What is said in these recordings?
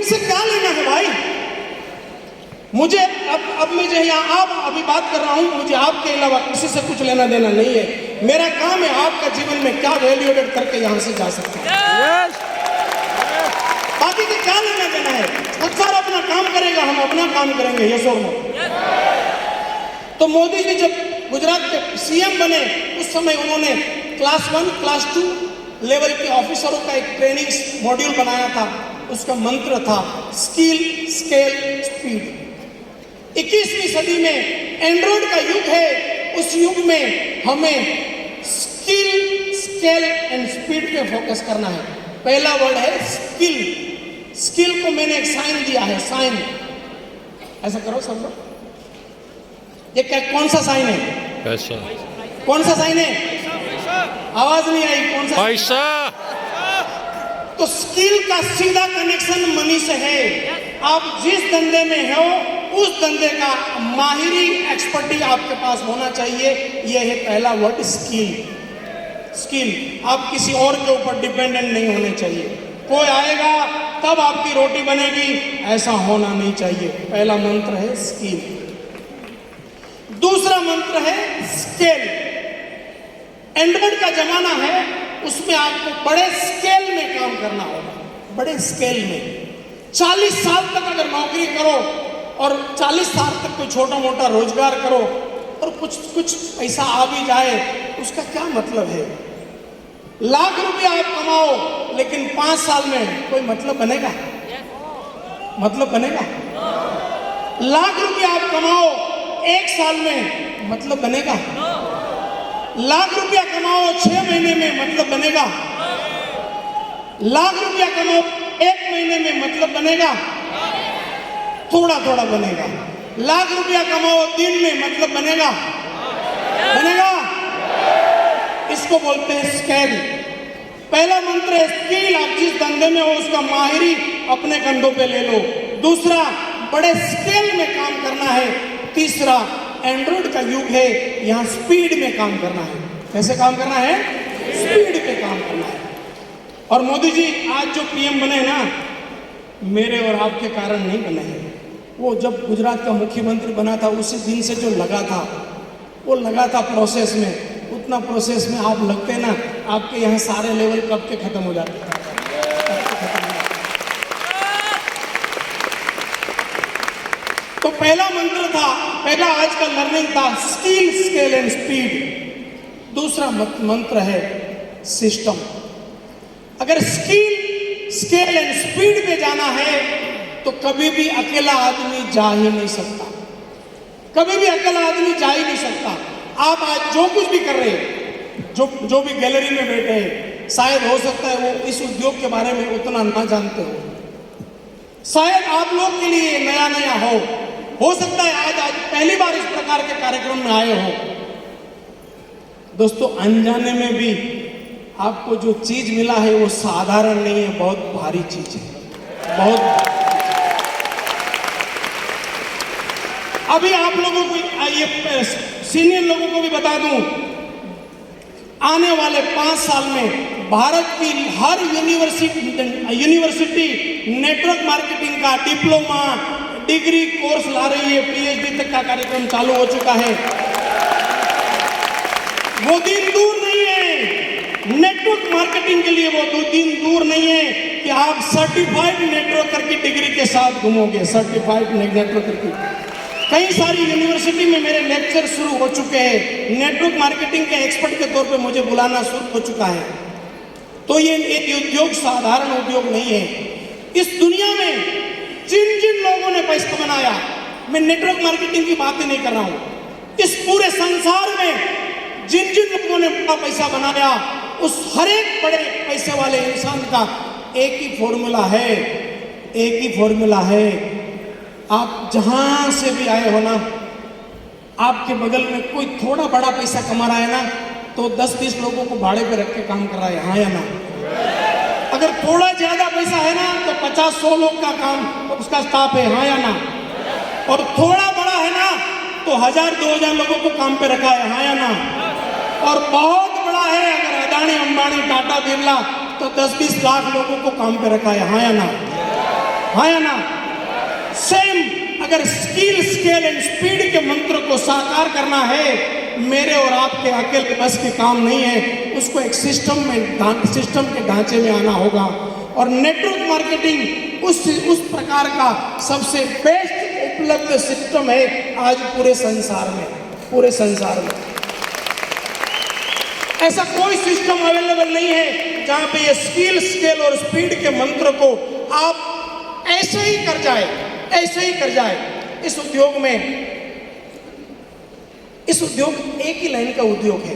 इससे क्या लेना है भाई? मुझे अब मैं जो यहाँ आप अभी बात कर रहा हूँ, मुझे आपके अलावा किसी से कुछ लेना देना नहीं है। मेरा काम है आपका जीवन में क्या वैल्यू एडेड करके यहाँ से जा सकते हैं। बाकी के क्या लेना देना है? सरकार अपना काम करेगा, हम अपना काम करेंगे, ये और नो। तो मोदी जी जब गुजरात के सीएम बने उस समय उन्होंने क्लास 1, क्लास 2 लेवल के ऑफिसरों का एक ट्रेनिंग मॉड्यूल बनाया था। उसका मंत्र था स्किल, स्केल, स्पीड। 21वीं सदी में एंड्रॉइड का युग है। उस युग में हमें स्किल, स्केल एंड स्पीड पे फोकस करना है। पहला वर्ड है स्किल। स्किल को मैंने एक साइन दिया है, साइन। ऐसा करो सब लोग। ये क्या, कौन सा साइन है? पैसा। कौन सा साइन है? आवाज नहीं आई। कौन सा? पैसा। तो स्किल का सीधा कनेक्शन मनी से है। आप जिस धंधे में हो उस धंधे का माहिरी, एक्सपर्टी आपके पास होना चाहिए। यह है पहला वर्ड, स्किल। स्किल, आप किसी और के ऊपर डिपेंडेंट नहीं होने चाहिए। कोई आएगा तब आपकी रोटी बनेगी, ऐसा होना नहीं चाहिए। पहला मंत्र है स्किल। दूसरा मंत्र है स्केल। एंड्रॉइड का जमाना है, उसमें आपको बड़े स्केल में काम करना होगा, बड़े स्केल में। 40 साल तक अगर नौकरी करो और 40 साल तक कोई छोटा मोटा रोजगार करो और कुछ पैसा आ भी जाए, उसका क्या मतलब है? लाख रुपया आप कमाओ लेकिन 5 साल में कोई मतलब बनेगा? मतलब बनेगा? लाख रुपया आप कमाओ 1 साल में, मतलब बनेगा? लाख रुपया कमाओ 6 महीने में, मतलब बनेगा? लाख रुपया कमाओ 1 महीने में, मतलब बनेगा? थोड़ा थोड़ा बनेगा। लाख रुपया कमाओ दिन में, मतलब बनेगा? बनेगा? इसको बोलते हैं स्केल। पहला मंत्र है स्किल। आप जिस धंधे में हो उसका माहिरी अपने कंधों पे ले लो। दूसरा, बड़े स्केल में काम करना है। तीसरा, एंड्रॉइड का युग है, यहाँ स्पीड में काम करना है। कैसे काम करना है? स्पीड पे काम करना है। और मोदी जी आज जो पीएम बने ना, मेरे और आपके कारण नहीं बने हैं। वो जब गुजरात का मुख्यमंत्री बना था उसी दिन से जो लगा था, वो लगा था प्रोसेस में। उतना प्रोसेस में आप लगते ना, आपके यहाँ सारे लेवल कब के खत्म हो जाते हैं। तो पहला मंत्र था, पहला आज का लर्निंग था स्किल, स्केल एंड स्पीड। दूसरा मंत्र है सिस्टम। अगर स्किल, स्केल एंड स्पीड पे जाना है तो कभी भी अकेला आदमी जा ही नहीं सकता। कभी भी अकेला आदमी जा ही नहीं सकता। आप आज जो कुछ भी कर रहे हैं, जो भी गैलरी में बैठे हैं, शायद हो सकता है वो इस उद्योग के बारे में उतना ना जानते हो। शायद आप लोग के लिए नया हो सकता है आज पहली बार इस प्रकार के कार्यक्रम में आए हो। दोस्तों, अनजाने में भी आपको जो चीज मिला है वो साधारण नहीं है, बहुत भारी चीज है, बहुत। अभी आप लोगों को, ये सीनियर लोगों को भी बता दूं, आने वाले 5 साल में भारत की हर यूनिवर्सिटी नेटवर्क मार्केटिंग का डिप्लोमा, डिग्री कोर्स ला रही है। पीएचडी तक का कार्यक्रम चालू हो चुका है। वो दिन दूर नहीं है। नेटवर्क मार्केटिंग के लिए वो दिन दूर नहीं है कि आप सर्टिफाइड नेटवर्कर की डिग्री के साथ घूमोगे। सर्टिफाइड नेटवर्कर की कई सारी यूनिवर्सिटी में मेरे लेक्चर शुरू हो चुके हैं। नेटवर्क मार्केटिंग के एक्सपर्ट के तौर पे मुझे बुलाना शुरू हो चुका है। तो ये एक उद्योग साधारण उद्योग नहीं है। इस दुनिया में जिन लोगों ने पैसा बनाया, मैं नेटवर्क मार्केटिंग की बातें नहीं कर रहा हूं, इस पूरे संसार में जिन लोगों ने बड़ा पैसा बनाया, उस हर एक बड़े पैसे वाले इंसान का एक ही फॉर्मूला है, एक ही फॉर्मूला है। आप जहां से भी आए हो ना, आपके बगल में कोई थोड़ा बड़ा पैसा कमा रहा है ना, तो 10-20 लोगों को भाड़े पे रख के काम कर रहा है, हाँ या ना? अगर थोड़ा ज्यादा पैसा है ना तो 50-100 लोग का काम उसका स्टाफ है, हाँ या ना? और थोड़ा बड़ा है ना तो 1000-2000 लोगों को काम पे रखा है, हाँ या ना? और बहुत बड़ा है, अगर अदानी, अंबानी, टाटा, बिरला, तो 10-20 लाख लोगों को काम पे रखा है, हाँ या ना? हाँ या ना? सेम अगर स्किल, स्केल एंड स्पीड के मंत्र को साकार करना है, मेरे और आपके अकेले बस के काम नहीं है, उसको एक सिस्टम के ढांचे में आना होगा। और नेटवर्क मार्केटिंग उस प्रकार का सबसे बेस्ट उपलब्ध सिस्टम है आज पूरे संसार में। ऐसा कोई सिस्टम अवेलेबल नहीं है जहां पे ये स्किल, स्केल और स्पीड के मंत्र को आप ऐसे ही कर जाए। इस उद्योग एक ही लाइन का उद्योग है,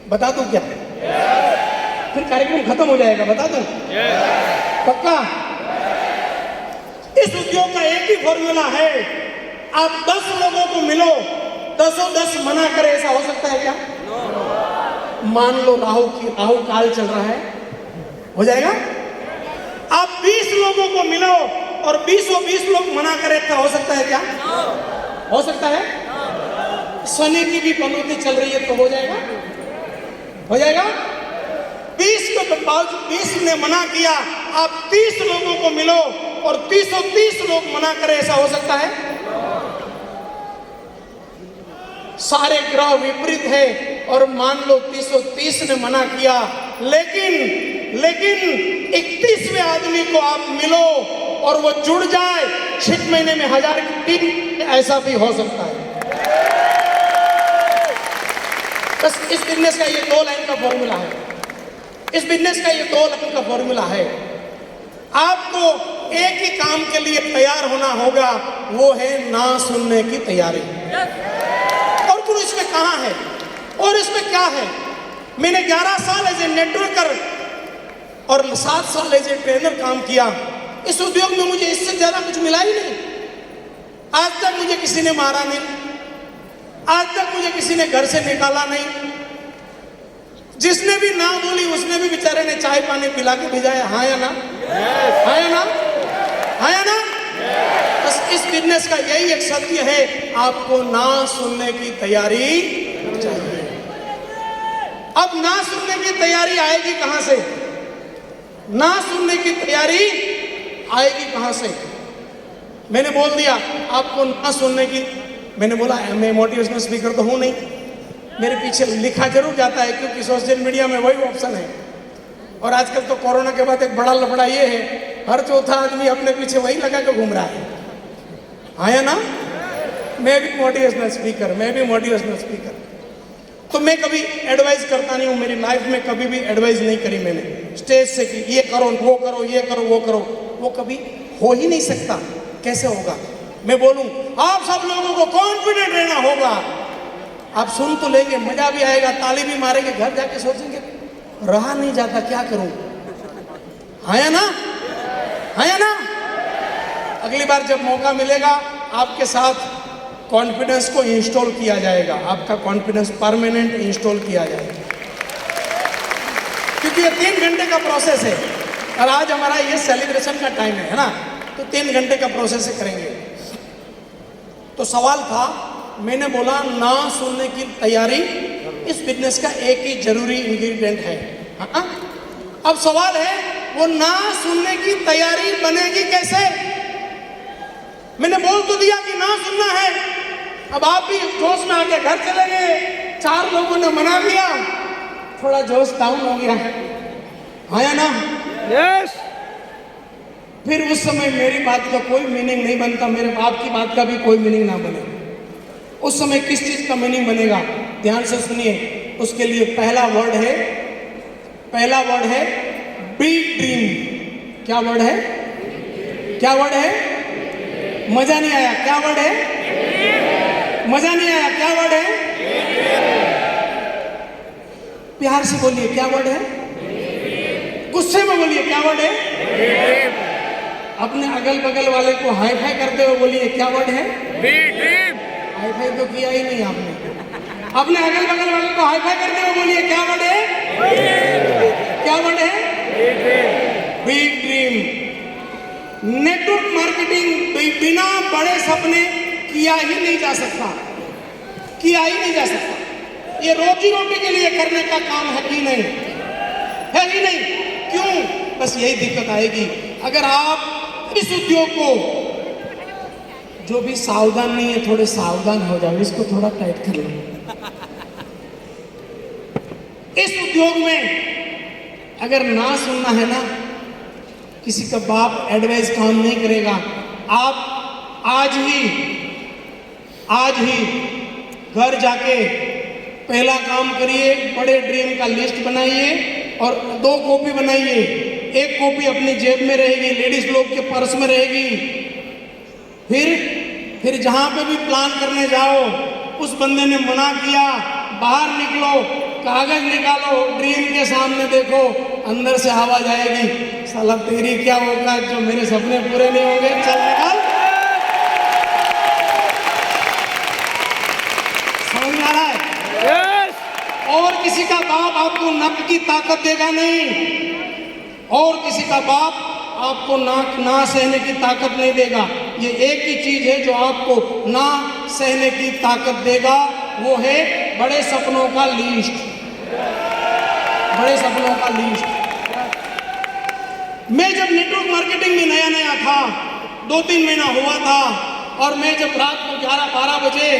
बता दूं क्या? फिर कार्यक्रम खत्म हो जाएगा, बता दूं? पक्का? इस उद्योग का एक ही फॉर्मूला है, आप 10 लोगों को मिलो, 10 मना करे, ऐसा हो सकता है क्या? मान लो राहु काल चल रहा है, हो जाएगा? आप 20 लोगों को मिलो और 20 लोग मना करे, ऐसा हो सकता है क्या? हो सकता है? शनि की भी पंक्ति चल रही है तो हो जाएगा? 20 ने मना किया, आप 30 लोगों को मिलो और 30 लोग मना करे, ऐसा हो सकता है? सारे ग्रह विपरीत है और मान लो 330 ने मना किया, लेकिन 31वें आदमी को आप मिलो और वो जुड़ जाए 6 महीने में 1000 की टीम, ऐसा भी हो सकता है। बस इस बिजनेस का ये 2 लाइन का फॉर्मूला है। आपको एक ही काम के लिए तैयार होना होगा, वो है ना सुनने की तैयारी। और कुछ इसमें कहाँ है और इसमें क्या है? मैंने 11 साल एज ए नेटवर्कर और 7 साल एज ए ट्रेनर काम किया। इस उद्योग में मुझे इससे ज्यादा कुछ मिला ही नहीं। आज तक मुझे किसी ने मारा नहीं, आज तक मुझे किसी ने घर से निकाला नहीं। जिसने भी ना बोली उसने भी बेचारे ने चाय पानी पिला के भेजाया। हाँ या ना? बस इस बिजनेस का यही एक सत्य है, आपको ना सुनने की तैयारी चाहिए। अब ना सुनने की तैयारी आएगी कहां से? मैंने बोल दिया आपको ना सुनने की। मैंने बोला मैं मोटिवेशनल स्पीकर तो हूं नहीं, मेरे पीछे लिखा जरूर जाता है क्योंकि सोशल मीडिया में वही ऑप्शन है। और आजकल तो कोरोना के बाद एक बड़ा लफड़ा ये है, हर चौथा आदमी अपने पीछे वही लगा के घूम रहा है। हाँ या ना? मैं भी मोटिवेशनल स्पीकर। तो मैं कभी एडवाइस करता नहीं हूँ, मेरी लाइफ में कभी भी एडवाइस नहीं करी मैंने स्टेज से कि ये करो, वो करो, ये करो, वो करो। वो कभी हो ही नहीं सकता। कैसे होगा? मैं बोलूं आप सब लोगों को कॉन्फिडेंट रहना होगा। आप सुन तो लेंगे, मजा भी आएगा, ताली भी मारेंगे, घर जाके सोचेंगे रहा नहीं जाता, क्या करूं? हाँ या ना? अगली बार जब मौका मिलेगा आपके साथ कॉन्फिडेंस को इंस्टॉल किया जाएगा, आपका कॉन्फिडेंस परमानेंट इंस्टॉल किया जाएगा, क्योंकि ये 3 घंटे का प्रोसेस है। और आज हमारा ये सेलिब्रेशन का टाइम है ना, तो 3 घंटे का प्रोसेस से करेंगे। तो सवाल था, मैंने बोला ना सुनने की तैयारी इस बिजनेस का एक ही जरूरी इंग्रेडिएंट है। हाँ? अब सवाल है वो ना सुनने की तैयारी बनेगी कैसे? मैंने बोल तो दिया कि ना सुनना है, अब आप भी जोश में आके घर चले गए, 4 लोगों ने मना किया, थोड़ा जोश डाउन हो गया। हाँ या ना? यस। फिर उस समय मेरी बात का कोई मीनिंग नहीं बनता, मेरे बाप की बात का भी कोई मीनिंग ना बने। उस समय किस चीज का मीनिंग बनेगा? ध्यान से सुनिए। उसके लिए पहला वर्ड है बिग ड्रीम। क्या वर्ड है? मजा नहीं आया? क्या वर्ड है? मजा नहीं आया? क्या वर्ड है? प्यार से बोलिए, क्या वर्ड है? गुस्से में बोलिए, क्या वर्ड है? अपने अगल बगल वाले को हाई फाई करते हुए बोलिए, क्या वर्ड है? हाई फाई तो किया ही नहीं आपने। अपने अगल बगल वाले को हाई फाई करते हुए बोलिए, क्या वर्ड है? Big dream. नेटवर्क मार्केटिंग बिना बड़े सपने किया ही नहीं जा सकता। ये रोजी रोटी के लिए करने का काम है ही नहीं। क्यों? बस यही दिक्कत आएगी। अगर आप इस उद्योग को, जो भी सावधान नहीं है थोड़े सावधान हो जाओ, इसको थोड़ा टाइट कर लो। इस उद्योग में अगर ना सुनना है ना, किसी का बाप एडवाइस काम नहीं करेगा। आप आज ही घर जाके पहला काम करिए, बड़े ड्रीम का लिस्ट बनाइए और 2 कॉपी बनाइए। 1 कॉपी अपनी जेब में रहेगी, लेडीज लोग के पर्स में रहेगी। फिर जहां पे भी प्लान करने जाओ, उस बंदे ने मना किया, बाहर निकलो, कागज निकालो, ड्रीम के सामने देखो, अंदर से आवाज आएगी, साला तेरी क्या औकात जो मेरे सपने पूरे नहीं होंगे, चल निकाल। समझ में आ रहा है? और किसी का बाप आपको नक की ताकत देगा नहीं, और किसी का बाप आपको ना सहने की ताकत नहीं देगा। ये एक ही चीज है जो आपको ना सहने की ताकत देगा, वो है बड़े सपनों का लिस्ट। बड़े सपनों का लिस्ट। मैं जब नेटवर्क मार्केटिंग में नया था, 2-3 महीना हुआ था, और मैं जब रात को 11-12 बजे